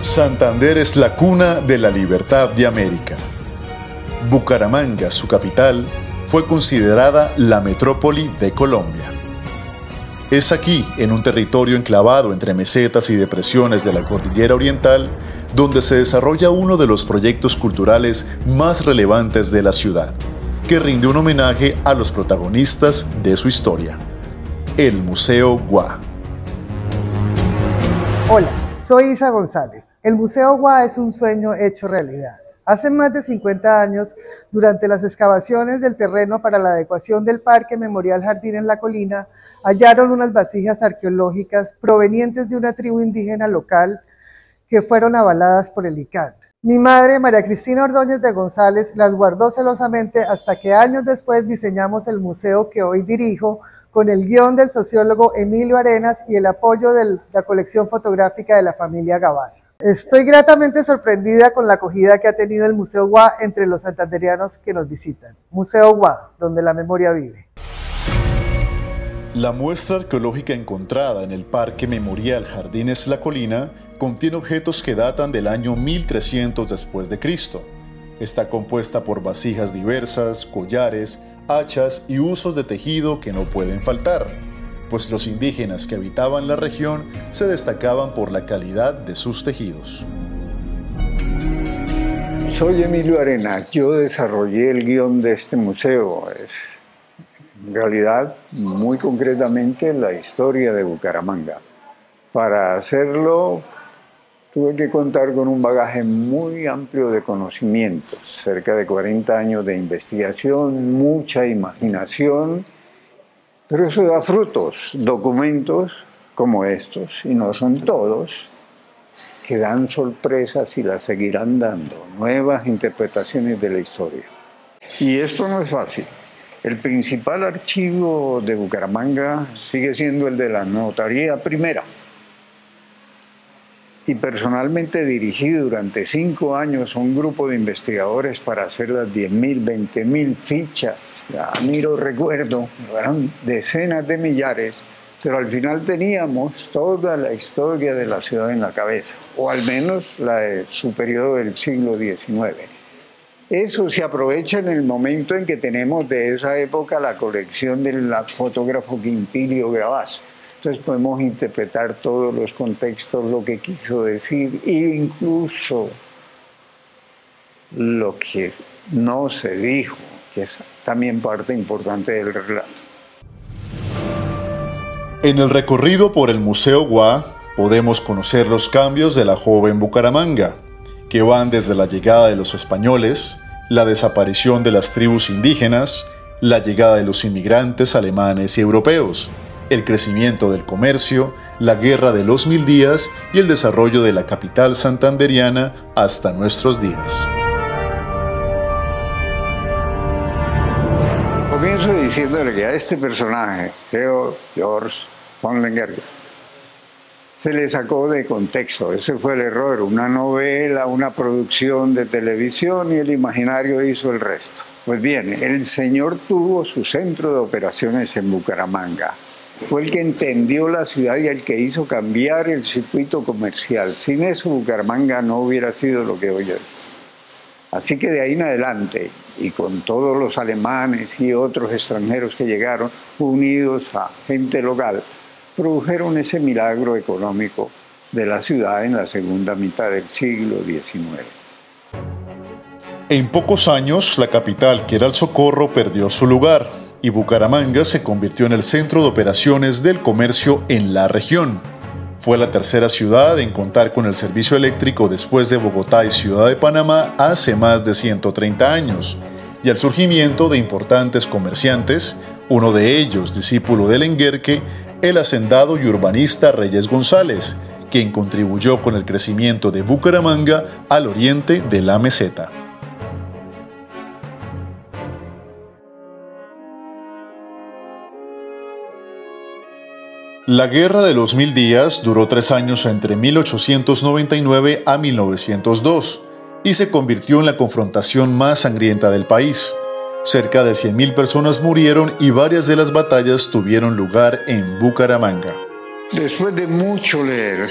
Santander es la cuna de la libertad de América. Bucaramanga, su capital, fue considerada la metrópoli de Colombia. Es aquí, en un territorio enclavado entre mesetas y depresiones de la Cordillera Oriental, donde se desarrolla uno de los proyectos culturales más relevantes de la ciudad, que rinde un homenaje a los protagonistas de su historia: el Museo Guá. Hola, soy Isa González. El Museo Guá es un sueño hecho realidad. Hace más de 50 años, durante las excavaciones del terreno para la adecuación del Parque Memorial Jardín en La Colina, hallaron unas vasijas arqueológicas provenientes de una tribu indígena local que fueron avaladas por el ICANN. Mi madre, María Cristina Ordóñez de González, las guardó celosamente hasta que años después diseñamos el museo que hoy dirijo, con el guión del sociólogo Emilio Arenas y el apoyo de la colección fotográfica de la familia Gabaza. Estoy gratamente sorprendida con la acogida que ha tenido el Museo Guá entre los santanderianos que nos visitan. Museo Guá, donde la memoria vive. La muestra arqueológica encontrada en el Parque Memorial Jardines La Colina contiene objetos que datan del año 1300 después de Cristo. Está compuesta por vasijas diversas, collares, hachas y usos de tejido que no pueden faltar, pues los indígenas que habitaban la región se destacaban por la calidad de sus tejidos. Soy Emilio Arenas, yo desarrollé el guión de este museo. Es, en realidad, muy concretamente, la historia de Bucaramanga. Para hacerlo, tuve que contar con un bagaje muy amplio de conocimientos, cerca de 40 años de investigación, mucha imaginación, pero eso da frutos, documentos como estos, y no son todos, que dan sorpresas y las seguirán dando, nuevas interpretaciones de la historia. Y esto no es fácil. El principal archivo de Bucaramanga sigue siendo el de la Notaría Primera. Y personalmente dirigí durante 5 años a un grupo de investigadores para hacer las 10.000, 20.000 fichas. Ya ni lo recuerdo, eran decenas de millares, pero al final teníamos toda la historia de la ciudad en la cabeza, o al menos la de su periodo del siglo XIX. Eso se aprovecha en el momento en que tenemos de esa época la colección del fotógrafo Quintilio Grabás. Entonces podemos interpretar todos los contextos, lo que quiso decir, e incluso lo que no se dijo, que es también parte importante del relato. En el recorrido por el Museo Guá podemos conocer los cambios de la joven Bucaramanga, que van desde la llegada de los españoles, la desaparición de las tribus indígenas, la llegada de los inmigrantes alemanes y europeos, el crecimiento del comercio, la Guerra de los 1000 días y el desarrollo de la capital santanderiana hasta nuestros días. Comienzo diciéndole que a este personaje, Georg von Lengerke, se le sacó de contexto. Ese fue el error, una novela, una producción de televisión y el imaginario hizo el resto. Pues bien, el señor tuvo su centro de operaciones en Bucaramanga. Fue el que entendió la ciudad y el que hizo cambiar el circuito comercial. Sin eso, Bucaramanga no hubiera sido lo que hoy es. Así que de ahí en adelante, y con todos los alemanes y otros extranjeros que llegaron, unidos a gente local, produjeron ese milagro económico de la ciudad en la segunda mitad del siglo XIX. En pocos años, la capital, que era el Socorro, perdió su lugar, y Bucaramanga se convirtió en el centro de operaciones del comercio en la región. Fue la tercera ciudad en contar con el servicio eléctrico después de Bogotá y Ciudad de Panamá hace más de 130 años, y el surgimiento de importantes comerciantes, uno de ellos, discípulo de Lengerke, el hacendado y urbanista Reyes González, quien contribuyó con el crecimiento de Bucaramanga al oriente de la meseta. La Guerra de los 1000 días duró 3 años entre 1899 a 1902 y se convirtió en la confrontación más sangrienta del país. Cerca de 100.000 personas murieron y varias de las batallas tuvieron lugar en Bucaramanga. Después de mucho leer,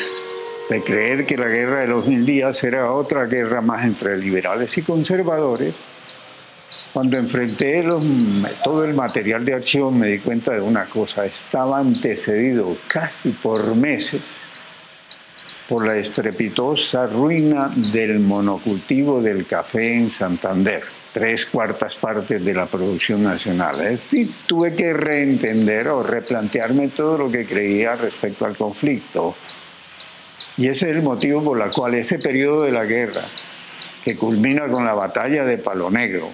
de creer que la guerra de los 1000 días era otra guerra más entre liberales y conservadores, cuando enfrenté todo el material de archivo me di cuenta de una cosa: estaba antecedido casi por meses por la estrepitosa ruina del monocultivo del café en Santander, 3/4 partes de la producción nacional. Y tuve que reentender o replantearme todo lo que creía respecto al conflicto. Y ese es el motivo por el cual ese periodo de la guerra, que culmina con la batalla de Palo Negro,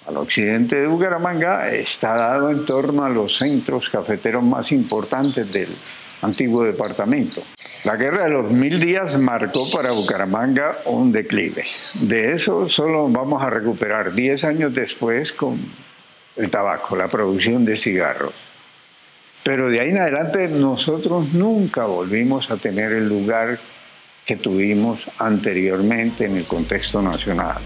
al occidente de Bucaramanga, está dado en torno a los centros cafeteros más importantes del antiguo departamento. La guerra de los 1000 días marcó para Bucaramanga un declive. De eso solo vamos a recuperar 10 años después con el tabaco, la producción de cigarros. Pero de ahí en adelante nosotros nunca volvimos a tener el lugar que tuvimos anteriormente en el contexto nacional.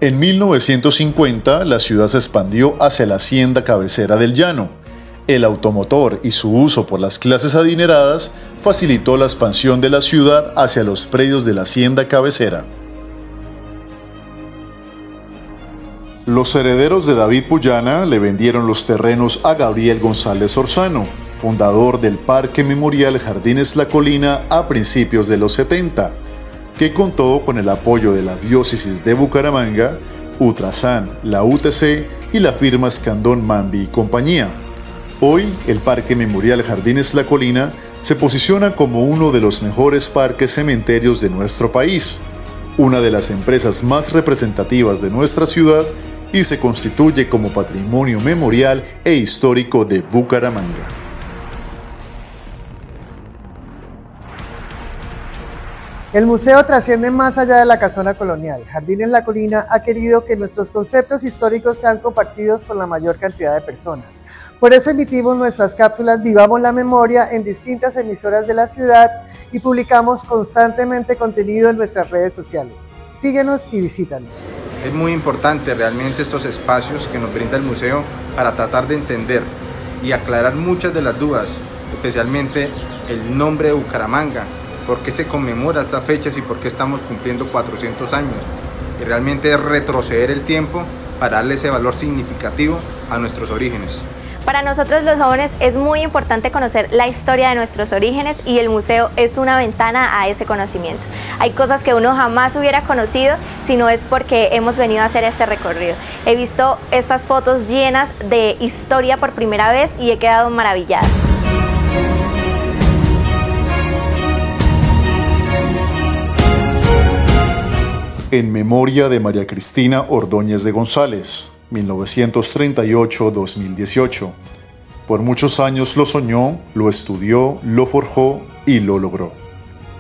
En 1950, la ciudad se expandió hacia la hacienda cabecera del llano. El automotor y su uso por las clases adineradas facilitó la expansión de la ciudad hacia los predios de la hacienda cabecera. Los herederos de David Puyana le vendieron los terrenos a Gabriel González Orzano, fundador del Parque Memorial Jardines La Colina a principios de los 70, que contó con el apoyo de la Diócesis de Bucaramanga, Ultrasan, la UTC y la firma Escandón Mambi y compañía. Hoy, el Parque Memorial Jardines La Colina se posiciona como uno de los mejores parques cementerios de nuestro país, una de las empresas más representativas de nuestra ciudad, y se constituye como patrimonio memorial e histórico de Bucaramanga. El museo trasciende más allá de la casona colonial. Jardines La Colina ha querido que nuestros conceptos históricos sean compartidos con la mayor cantidad de personas. Por eso emitimos nuestras cápsulas Vivamos la Memoria en distintas emisoras de la ciudad y publicamos constantemente contenido en nuestras redes sociales. Síguenos y visítanos. Es muy importante realmente estos espacios que nos brinda el museo para tratar de entender y aclarar muchas de las dudas, especialmente el nombre de Bucaramanga, por qué se conmemora estas fechas y por qué estamos cumpliendo 400 años. Y realmente es retroceder el tiempo para darle ese valor significativo a nuestros orígenes. Para nosotros los jóvenes es muy importante conocer la historia de nuestros orígenes y el museo es una ventana a ese conocimiento. Hay cosas que uno jamás hubiera conocido si no es porque hemos venido a hacer este recorrido. He visto estas fotos llenas de historia por primera vez y he quedado maravillada. En memoria de María Cristina Ordóñez de González, 1938-2018. Por muchos años lo soñó, lo estudió, lo forjó y lo logró.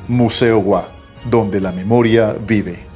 Museo UA, donde la memoria vive.